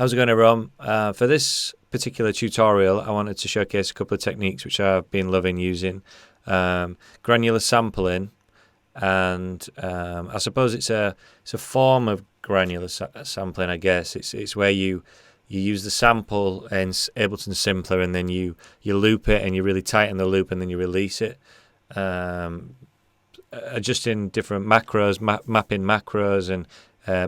How's it going, everyone? For this particular tutorial, I wanted to showcase a couple of techniques which I've been loving using. Granular sampling, and I suppose it's a form of granular sampling, I guess. It's where you use the sample in Ableton Simpler, and then you loop it and you really tighten the loop and then you release it. Adjusting different macros, mapping macros, and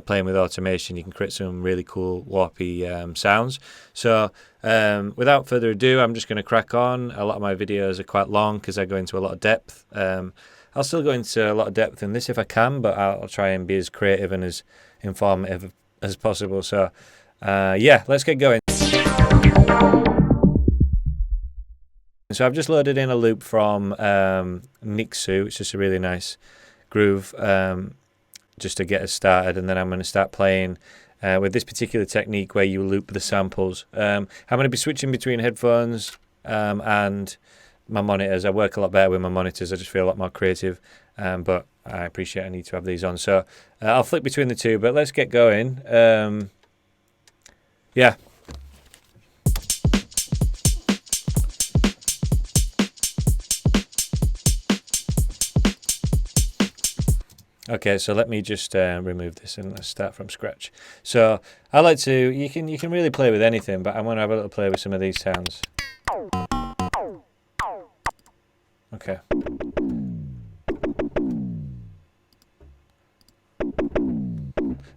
playing with automation, you can create some really cool warpy sounds. So without further ado, I'm just going to crack on. A lot of my videos are quite long because I go into a lot of depth. I'll still go into a lot of depth in this if I can, but I'll try and be as creative and as informative as possible. So yeah, let's get going. So I've just loaded in a loop from Niksu. It's just a really nice groove just to get us started, and then I'm going to start playing with this particular technique where you loop the samples. I'm going to be switching between headphones and my monitors. I work a lot better with my monitors. I just feel a lot more creative, but I appreciate I need to have these on. So I'll flick between the two, but let's get going. Yeah. Okay, so let me just remove this and let's start from scratch. So I like to, you can really play with anything, but I'm going to have a little play with some of these sounds. Okay.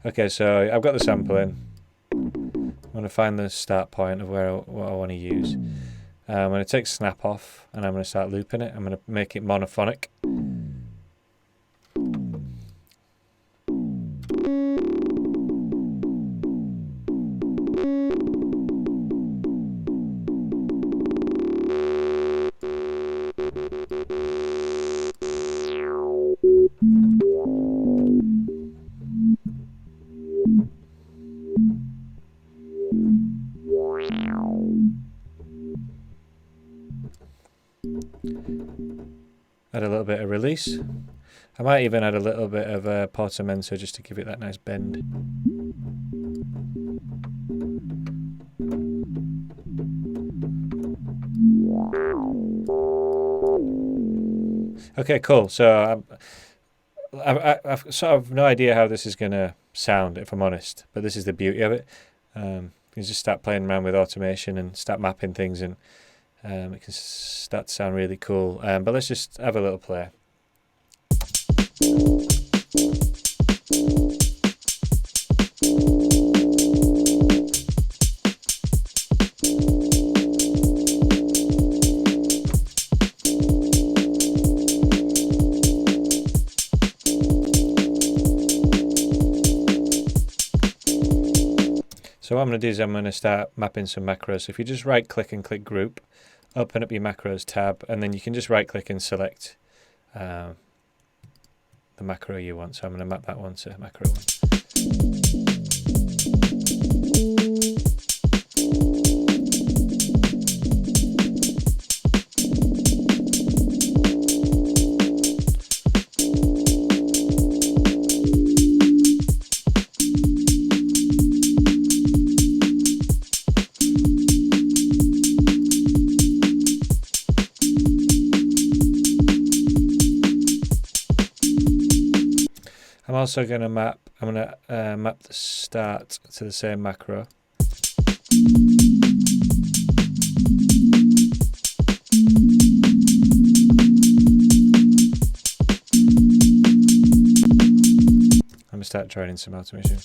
Okay, so I've got the sample in. I'm going to find the start point of what I want to use. I'm going to take snap off and I'm going to start looping it. I'm going to make it monophonic. Add a little bit of release. I might even add a little bit of portamento just to give it that nice bend. Okay, cool. So I've sort of no idea how this is going to sound, if I'm honest, but this is the beauty of it. You just start playing around with automation and start mapping things, and it can start to sound really cool. But let's just have a little play. So what I'm going to do is I'm going to start mapping some macros. So if you just right click and click group, open up your macros tab, and then you can just right click and select the macro you want. So I'm going to map that one to macro 1. I'm also going to map the start to the same macro. I'm going to start trying some automation.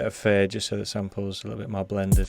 of fade just so the sample's a little bit more blended.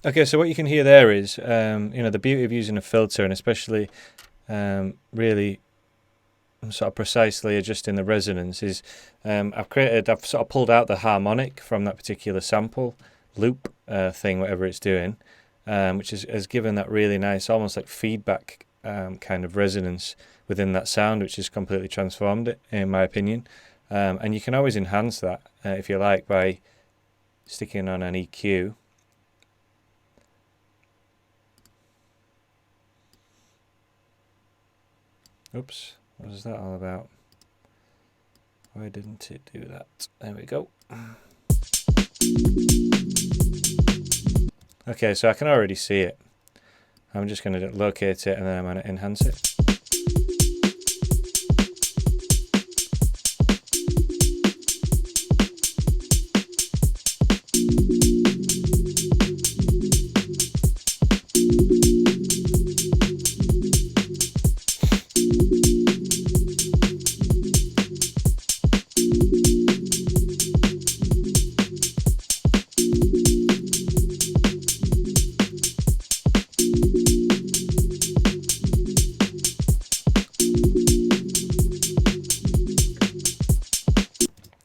Okay, so what you can hear there is, you know, the beauty of using a filter, and especially really sort of precisely adjusting the resonance is, I've sort of pulled out the harmonic from that particular sample loop thing, whatever it's doing, which has given that really nice, almost like feedback kind of resonance within that sound, which has completely transformed it, in my opinion. And you can always enhance that if you like by sticking on an EQ. Oops, what was that all about? Why didn't it do that? There we go. Okay, so I can already see it. I'm just going to locate it and then I'm going to enhance it.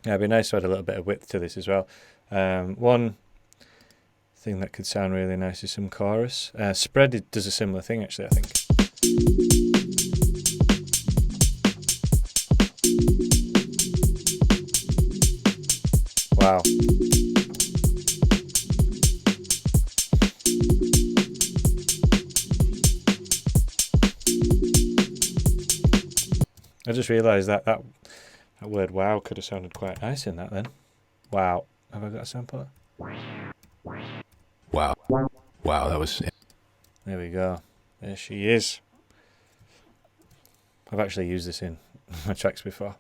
Yeah, it'd be nice to add a little bit of width to this as well. One thing that could sound really nice is some chorus. Spread does a similar thing, actually, I think. Wow. I just realised that word wow could have sounded quite nice in that then. Wow. Have I got a sampler? Wow. Wow, that was... There we go. There she is. I've actually used this in my tracks before.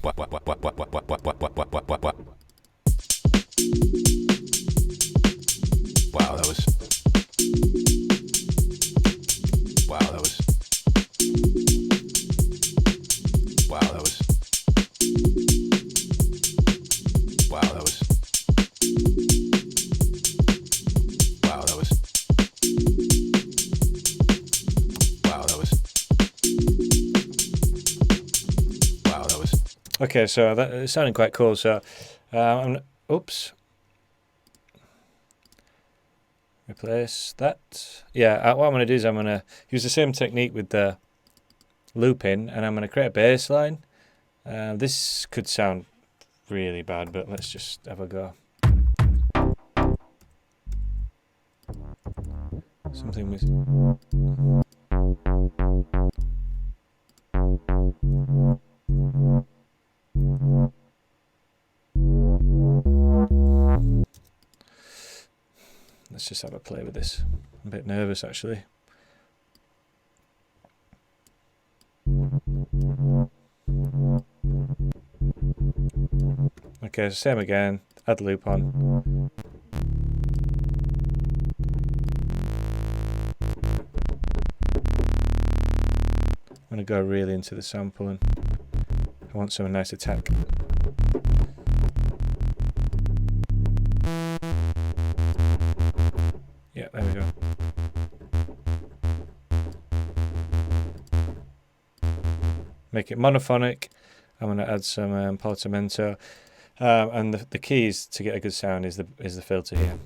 Wow, that was... Wow, that was... Wow, that was... Wow, that was... Wow, that was... Wow, that was... Wow, that was... Okay, so that it's sounding quite cool. So, oops. Replace that. Yeah, what I'm going to do is I'm going to use the same technique with the looping, and I'm going to create a bass line. This could sound really bad, but let's just have a go. Something with... Let's just have a play with this. I'm a bit nervous actually. Okay, so same again, add loop on. I'm going to go really into the sample and I want some nice attack. Yeah, there we go. Make it monophonic. I'm going to add some portamento. And the keys to get a good sound is the filter here.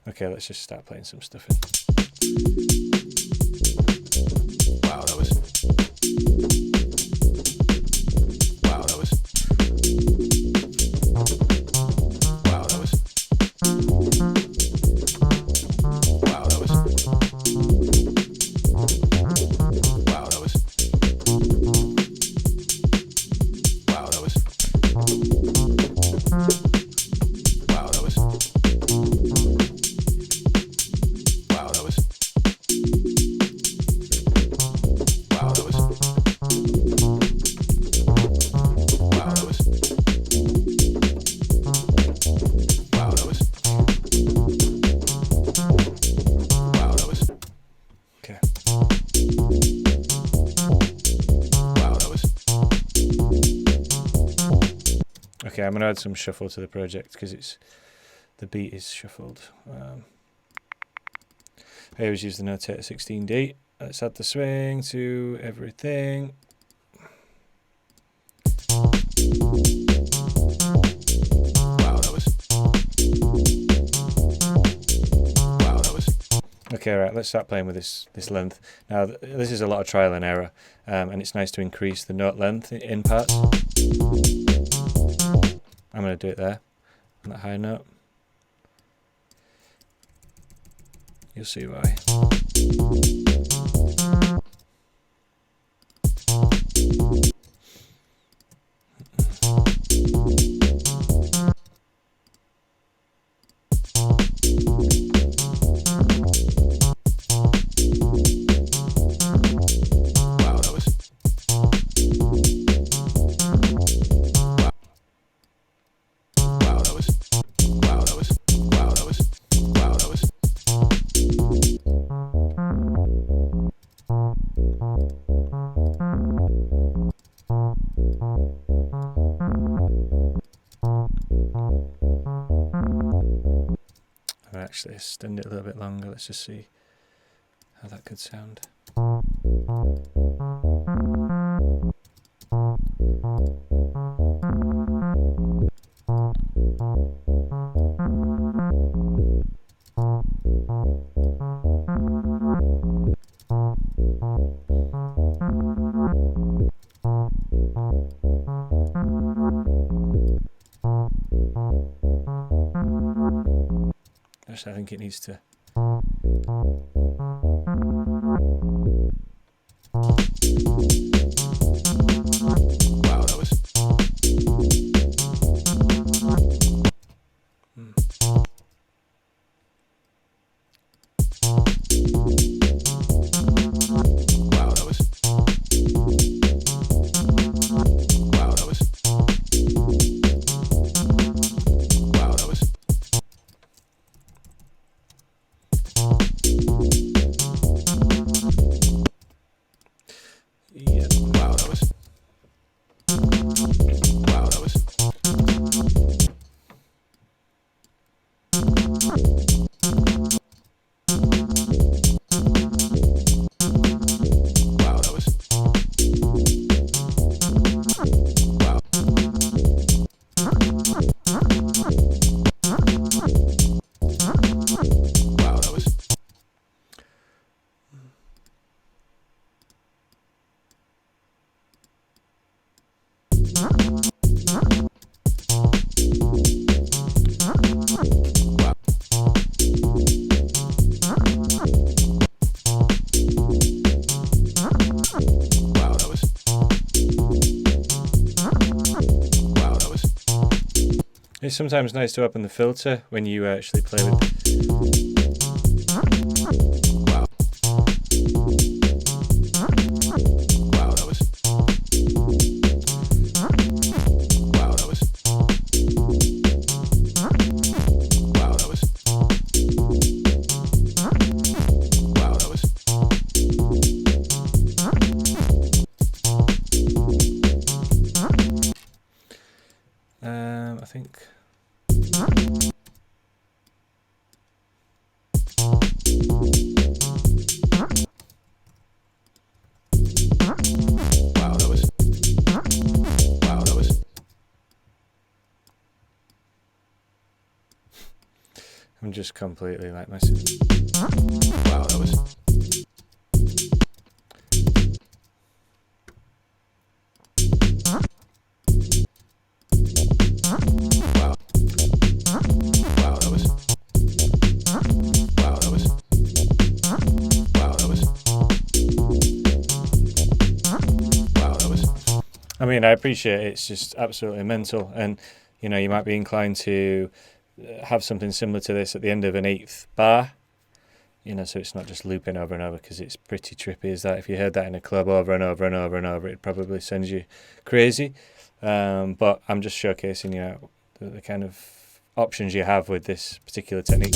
Okay, let's just start playing some stuff in. Wow, that was. Wow, that was. Wow, that was. Wow, that was. Wow, that was. Wow, that was. Wow, that was. Wow, that was. Wow, that was. Wow, that was. Wow, that was. Wow, that was. Okay. Wow, that was. Okay, I'm going to add some shuffle to the project because the beat is shuffled. I always use the notator 16D. Let's add the swing to everything. Wow, that was. Wow, that was. Okay, right, let's start playing with this length. Now, this is a lot of trial and error, and it's nice to increase the note length in parts. I'm going to do it there, on that high note. You'll see why. Wow, that was. Wow, that was. Wow, that was. Wow, that was. Wow, that was. I'll actually extend it a little bit longer. Let's just see how that could sound. Actually, I think it needs to. Wow, that was. Wow, that was. Wow, that was. Wow, that was. It's sometimes nice to open the filter when you actually play with. I think. I'm just completely like messing. Wow, that was. I mean, I appreciate it's just absolutely mental, and you know, you might be inclined to have something similar to this at the end of an 8th bar, you know, so it's not just looping over and over, because it's pretty trippy. Is that if you heard that in a club over and over and over and over, it probably sends you crazy. But I'm just showcasing you the kind of options you have with this particular technique.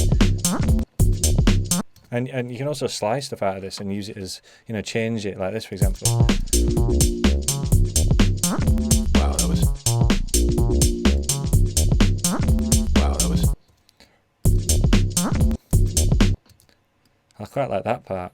And you can also slice stuff out of this and use it as, you know, change it like this, for example. I quite like that part.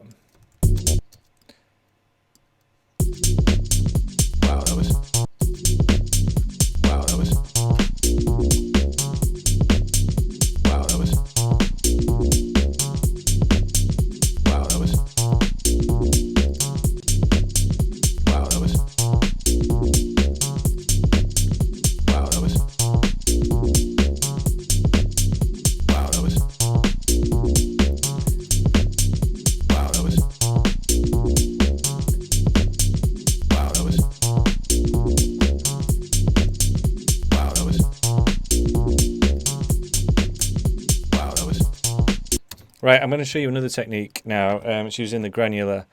Right, I'm going to show you another technique now. It's using the Granular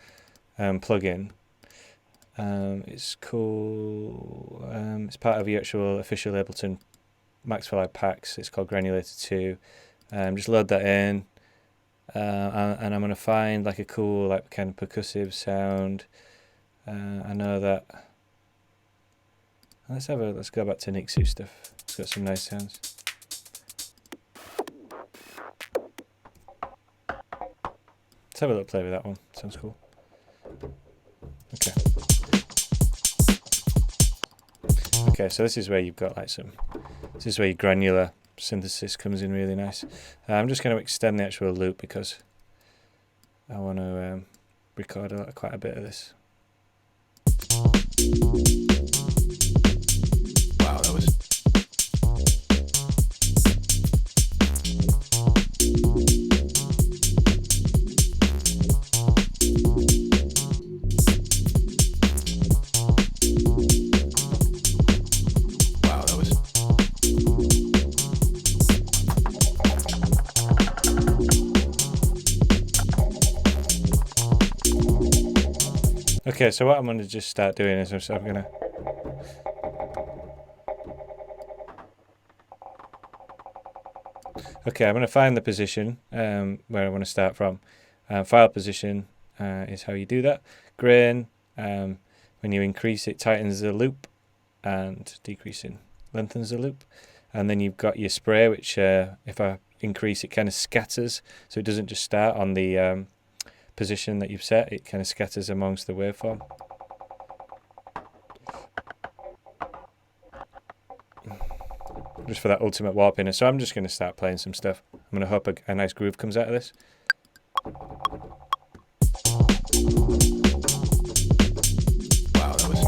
plugin. It's cool. It's part of the actual official Ableton Max for Live packs. It's called Granulator 2. Just load that in, and I'm going to find like a cool, like kind of percussive sound. I know that. Let's go back to Niksu stuff. It's got some nice sounds. Let's have a little play with that one. Sounds cool. Okay. Okay, so this is where you've got like some. This is where your granular synthesis comes in really nice. I'm just going to extend the actual loop because I want to record quite a bit of this. Wow, that was. Okay, so what I'm going to just start doing is I'm going to... Okay, I'm going to find the position where I want to start from. File position is how you do that. Grain, when you increase it, tightens the loop, and decreasing lengthens the loop. And then you've got your spray, which if I increase, it kind of scatters, so it doesn't just start on the... position that you've set, it kind of scatters amongst the waveform. Just for that ultimate warping. So I'm just going to start playing some stuff. I'm going to hope a nice groove comes out of this. Wow, that was...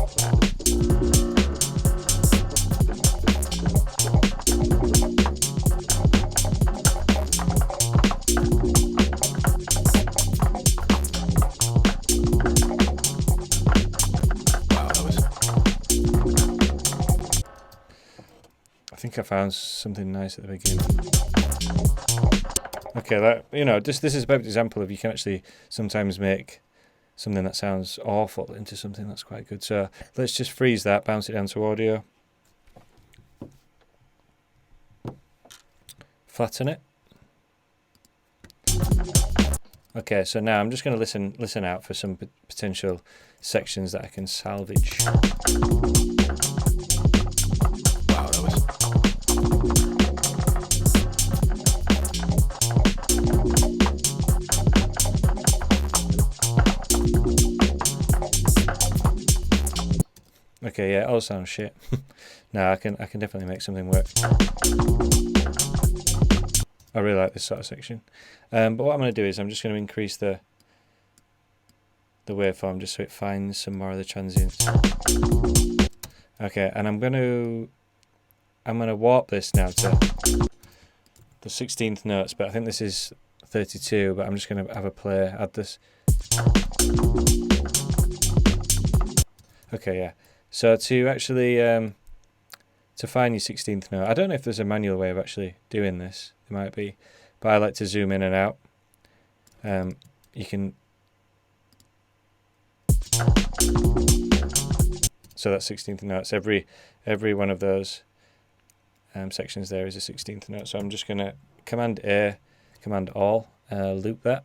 think I found something nice at the beginning. Okay, that, you know, this is a perfect example of you can actually sometimes make something that sounds awful into something that's quite good. So let's just freeze that, bounce it down to audio, flatten it. Okay, so now I'm just going to listen out for some potential sections that I can salvage. Wow, that was. Okay, yeah, it all sounds shit. No, I can definitely make something work. I really like this sort of section. But what I'm going to do is I'm just going to increase the waveform just so it finds some more of the transients. Okay, and I'm going to warp this now to the 16th notes, but I think this is 32, but I'm just going to have a play, add this. Okay, yeah. So to actually to find your 16th note, I don't know if there's a manual way of actually doing this. There might be, but I like to zoom in and out. You can. So that's 16th notes. Every one of those sections there is a 16th note. So I'm just going to Command A, Command All, loop that.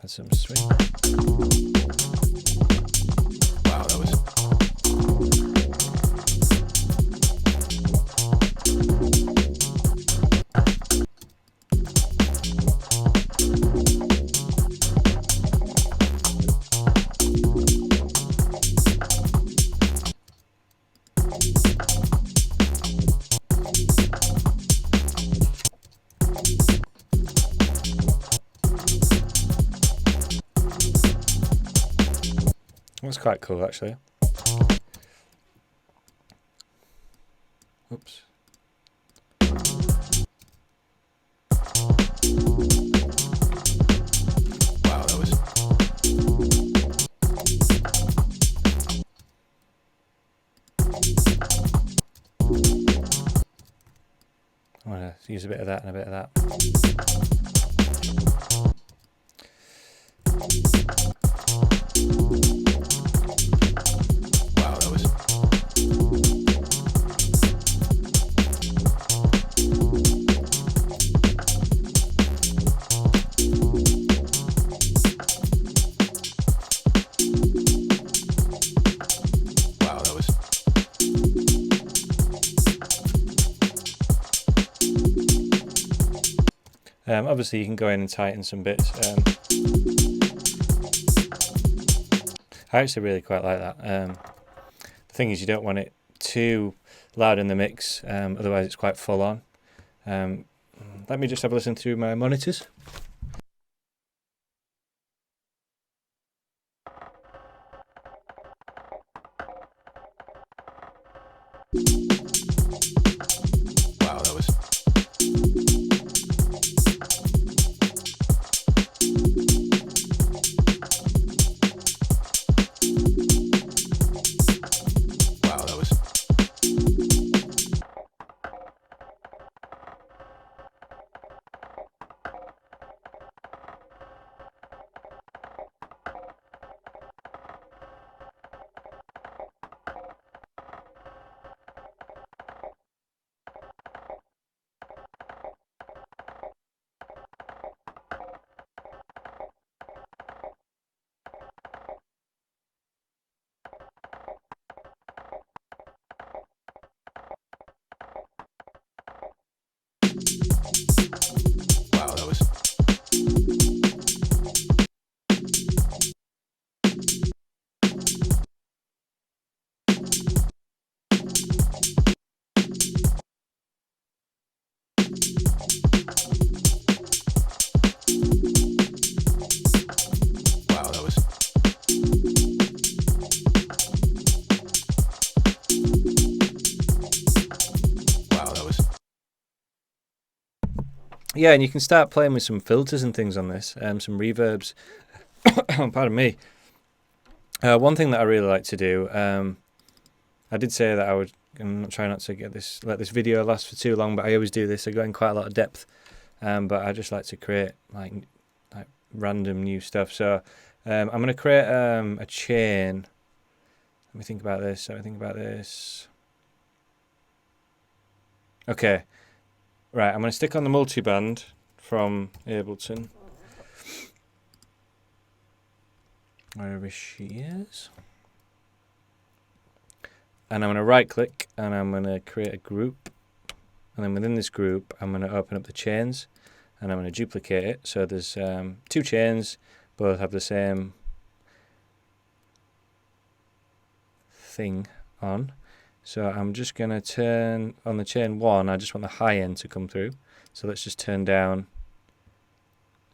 Add some swing. Wow, that was. That's quite cool, actually. Oops. Wow, that was. I want to use a bit of that and a bit of that. Wow, that was. Wow, that was. Obviously, you can go in and tighten some bits. I actually really quite like that. The thing is, you don't want it too loud in the mix, otherwise it's quite full on. Let me just have a listen through my monitors. Wow, that was. Wow, that was. Wow, that was. Wow, that was. Wow, that was. Yeah, and you can start playing with some filters and things on this, some reverbs. Pardon me. One thing that I really like to do, I did say that I would I'm trying not to let this video last for too long, but I always do this. I go in quite a lot of depth, but I just like to create like random new stuff. So I'm going to create a chain. Let me think about this. Okay, right. I'm going to stick on the multiband from Ableton, wherever she is. And I'm going to right click and I'm going to create a group. And then within this group, I'm going to open up the chains and I'm going to duplicate it. So there's 2 chains, both have the same thing on. So I'm just going to turn on the chain 1. I just want the high end to come through. So let's just turn down.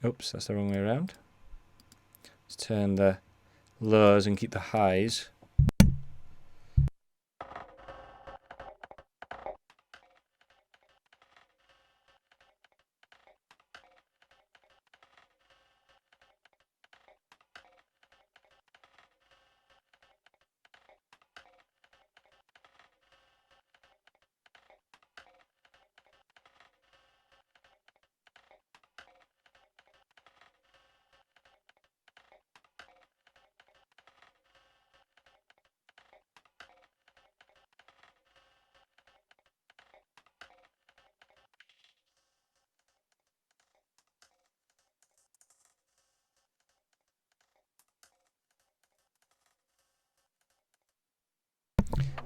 Oops, that's the wrong way around. Let's turn the lows and keep the highs.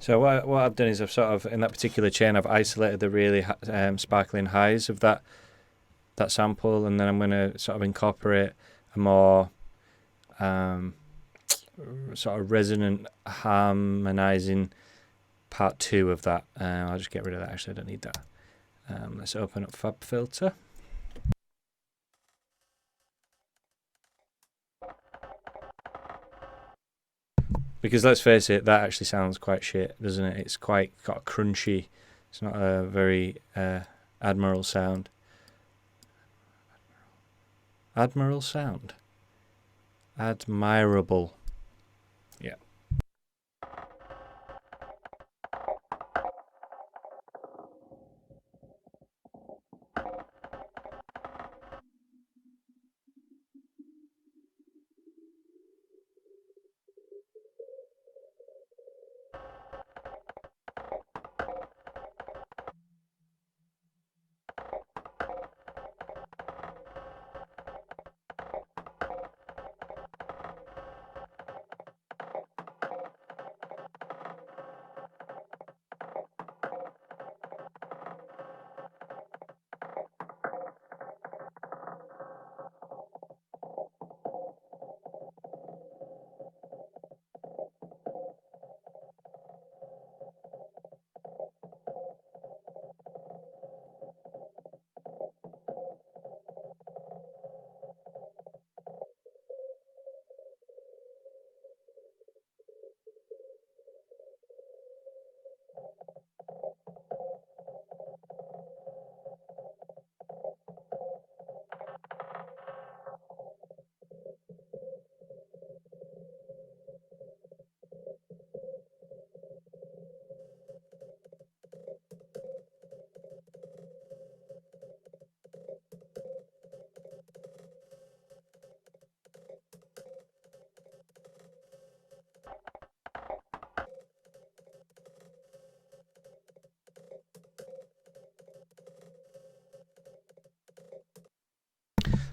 So what I've done is I've sort of, in that particular chain, I've isolated the really sparkling highs of that sample, and then I'm going to sort of incorporate a more sort of resonant harmonizing part 2 of that. I'll just get rid of that. Actually, I don't need that. Let's open up FabFilter. Because let's face it, that actually sounds quite shit, doesn't it? It's got a crunchy. It's not a very admiral sound. Admiral sound. Admirable. Yeah.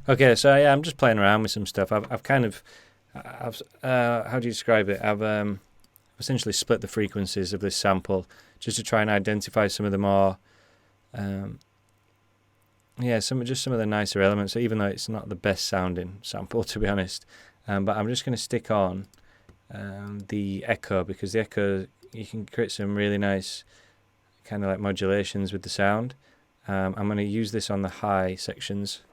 Okay, so yeah, I'm just playing around with some stuff. I've how do you describe it? I've essentially split the frequencies of this sample just to try and identify some of the more, some of the nicer elements. So even though it's not the best sounding sample, to be honest, but I'm just going to stick on the echo, because the echo, you can create some really nice kind of like modulations with the sound. I'm going to use this on the high sections.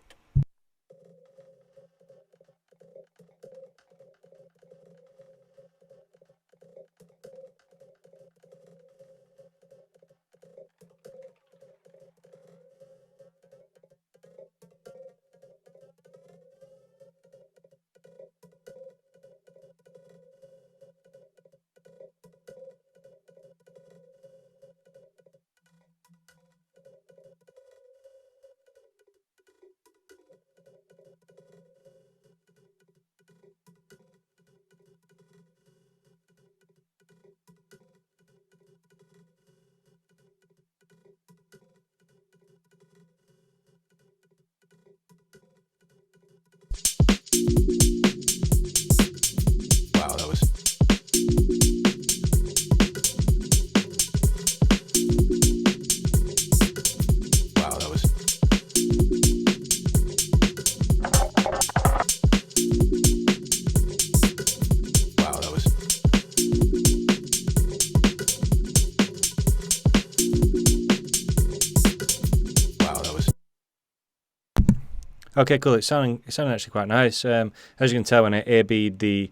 Okay, cool. It sounded actually quite nice. As you can tell, when I A/B'd the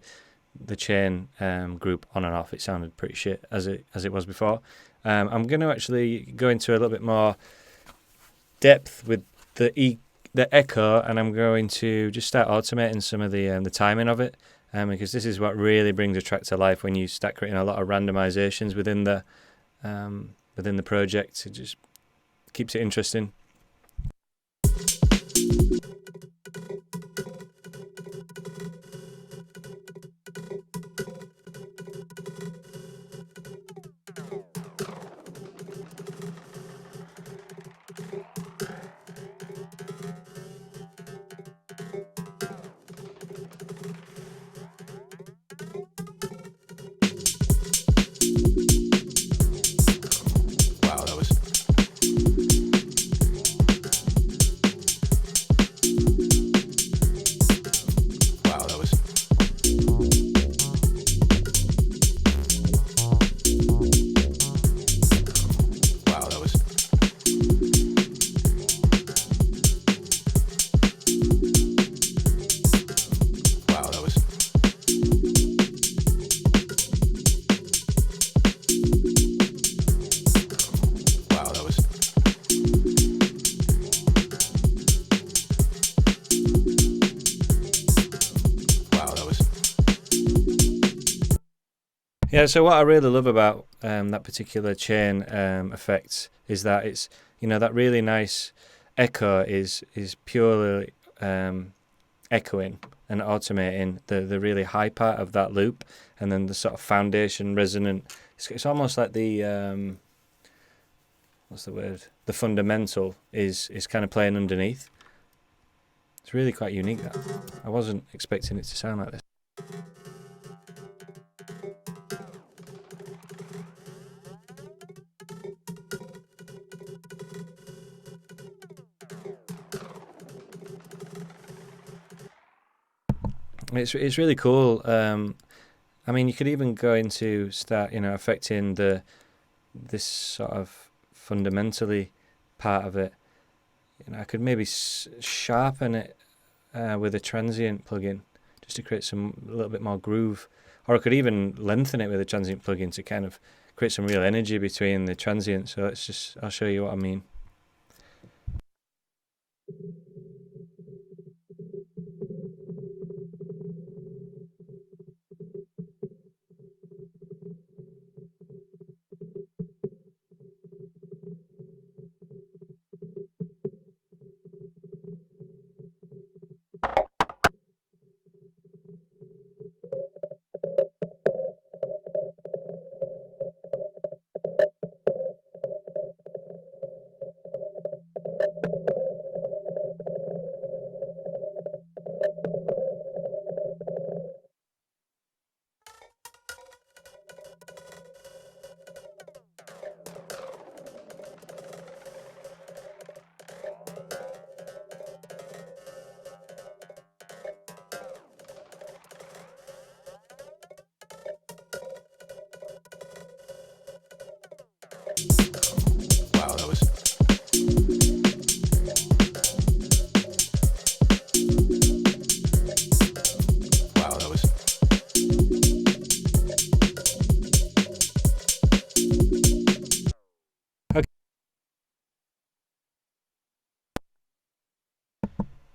chain group on and off, it sounded pretty shit as it was before. I'm going to actually go into a little bit more depth with the echo, and I'm going to just start automating some of the timing of it, because this is what really brings a track to life when you start creating a lot of randomizations within the project. It just keeps it interesting. Yeah, so what I really love about that particular chain effect is that it's, that really nice echo is purely echoing and automating the really high part of that loop, and then the sort of foundation resonant. It's almost like the what's the word? The fundamental is kind of playing underneath. It's really quite unique. That I wasn't expecting it to sound like this. It's really cool. I mean, you could even go into start, affecting this sort of fundamentally part of it. I could maybe sharpen it with a transient plugin just to create a little bit more groove, or I could even lengthen it with a transient plugin to kind of create some real energy between the transients. So I'll show you what I mean.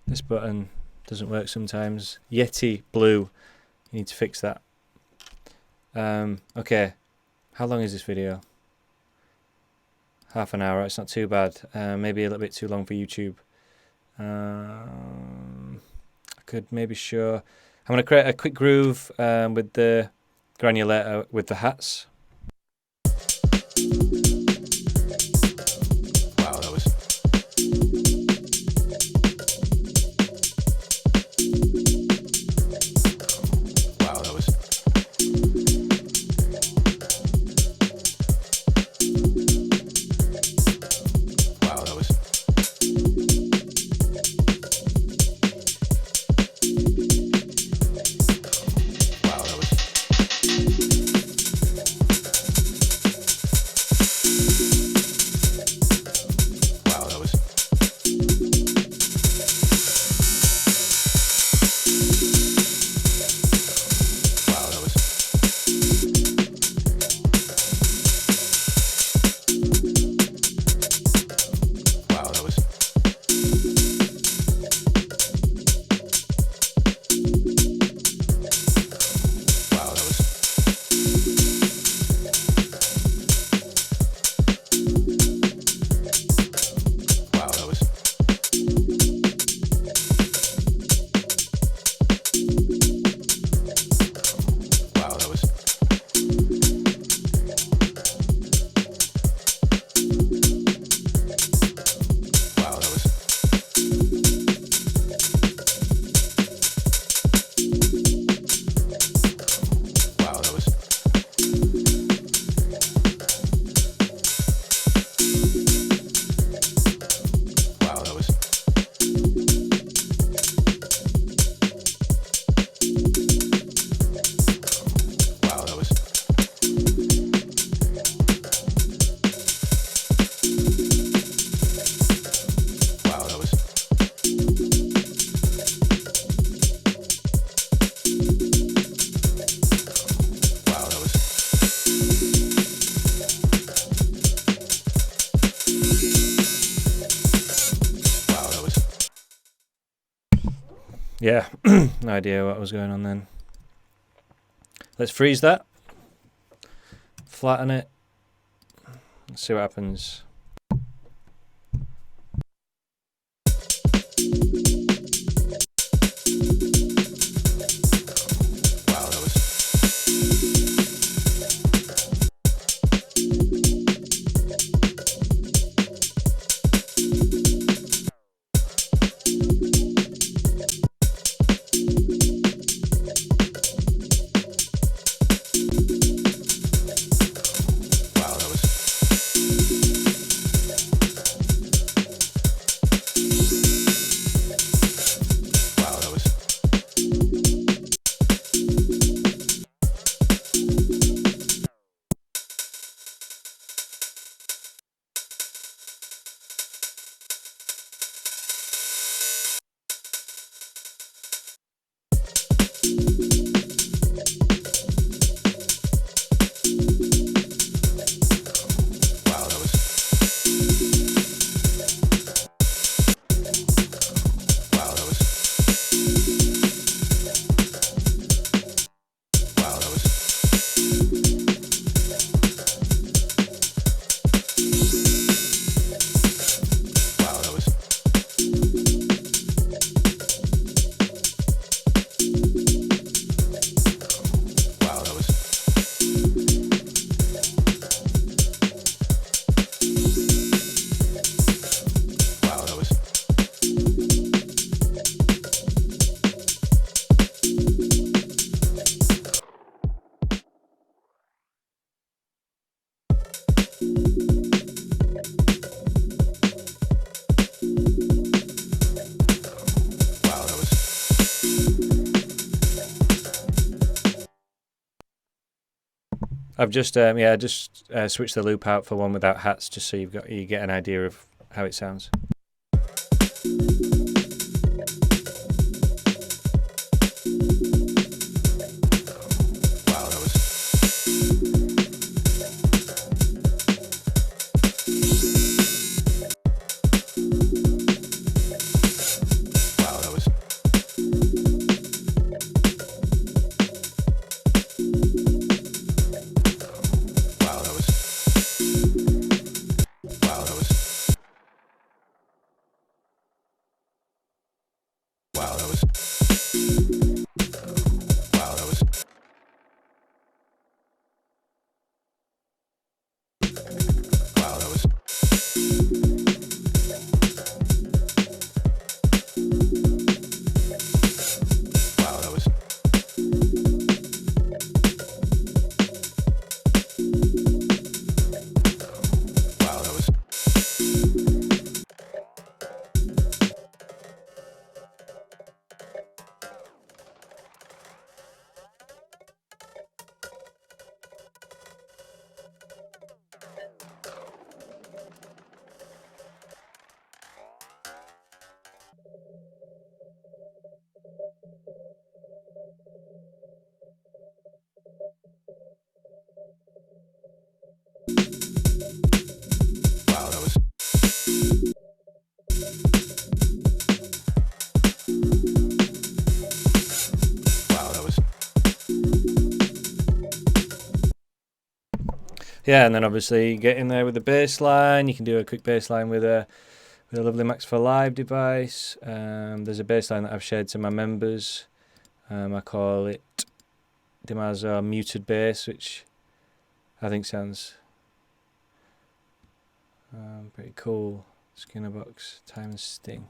This button doesn't work sometimes. Yeti blue. You need to fix that. Okay. How long is this video? Half an hour. It's not too bad. Maybe a little bit too long for YouTube. I could maybe show. I'm going to create a quick groove with the Granulator with the hats. Yeah, no idea what was going on then. Let's freeze that. Flatten it. Let's see what happens. I've just switched the loop out for one without hats, just so you get an idea of how it sounds. Yeah, and then obviously get in there with the bass line. You can do a quick bass line with a lovely Max for Live device. There's a bass line that I've shared to my members. I call it DeMarzo Muted Bass, which I think sounds pretty cool. Skinner box, time and sting.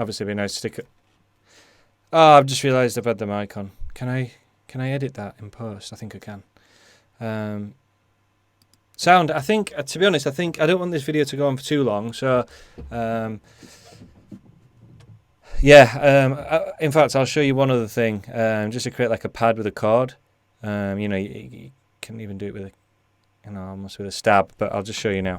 obviously be nice to stick it. Oh, I've just realised I've had the mic on. Can I edit that in post? I think I can. Sound, I think, to be honest, I think I don't want this video to go on for too long. So, in fact, I'll show you one other thing. Just to create like a pad with a chord. You know, you can even do it with a, almost with a stab. But I'll just show you now.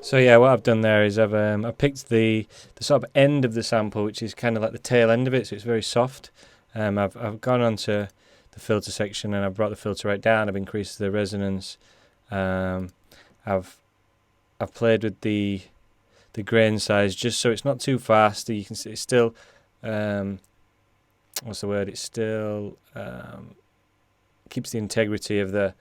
So yeah, what I've done there is I picked the sort of end of the sample, which is kind of like the tail end of it, so it's very soft. I've gone on to filter section, and I've brought the filter right down. I've increased the resonance. I've played with the grain size just so it's not too fast. You can see it's still what's the word? It still keeps the integrity of the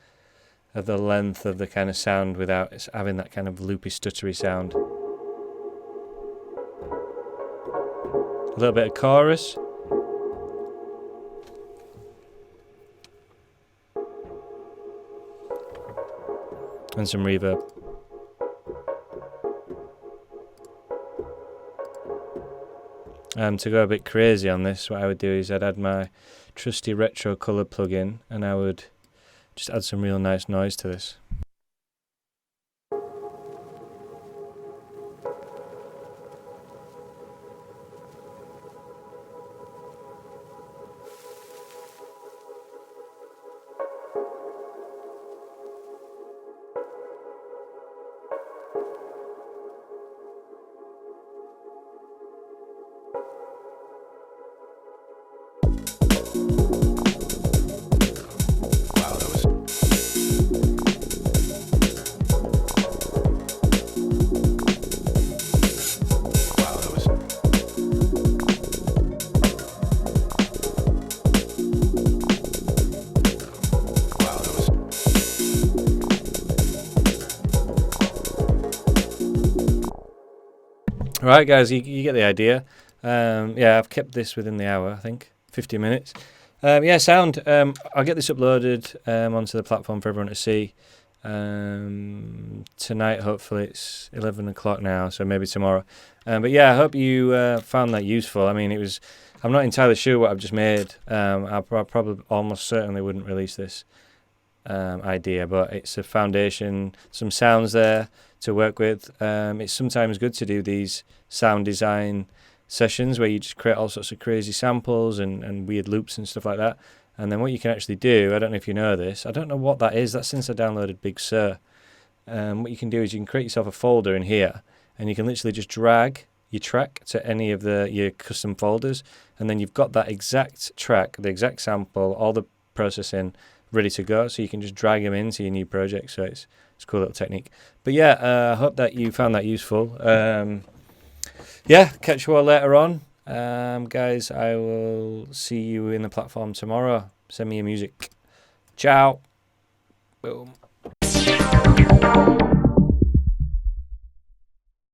length of the kind of sound without having that kind of loopy, stuttery sound. A little bit of chorus. And some reverb. To go a bit crazy on this, what I would do is I'd add my trusty retro colour plugin, and I would just add some real nice noise to this. Right, guys, you get the idea. Yeah, I've kept this within the hour, I think, 50 minutes. Yeah, sound. I'll get this uploaded onto the platform for everyone to see. Tonight, hopefully, it's 11 o'clock now, so maybe tomorrow. But yeah, I hope you found that useful. I mean, I'm not entirely sure what I've just made. I probably almost certainly wouldn't release this idea, but it's a foundation, some sounds there to work with. It's sometimes good to do these sound design sessions where you just create all sorts of crazy samples and weird loops and stuff like that. And then what you can actually do, I don't know if you know this, I don't know what that is, that's since I downloaded Big Sur. What you can do is you can create yourself a folder in here, and you can literally just drag your track to any of your custom folders, and then you've got that exact track, the exact sample, all the processing ready to go, so you can just drag them into your new project. So it's a cool little technique. But yeah, I hope that you found that useful. Yeah, catch you all later on. Guys, I will see you in the platform tomorrow. Send me your music. Ciao. Boom.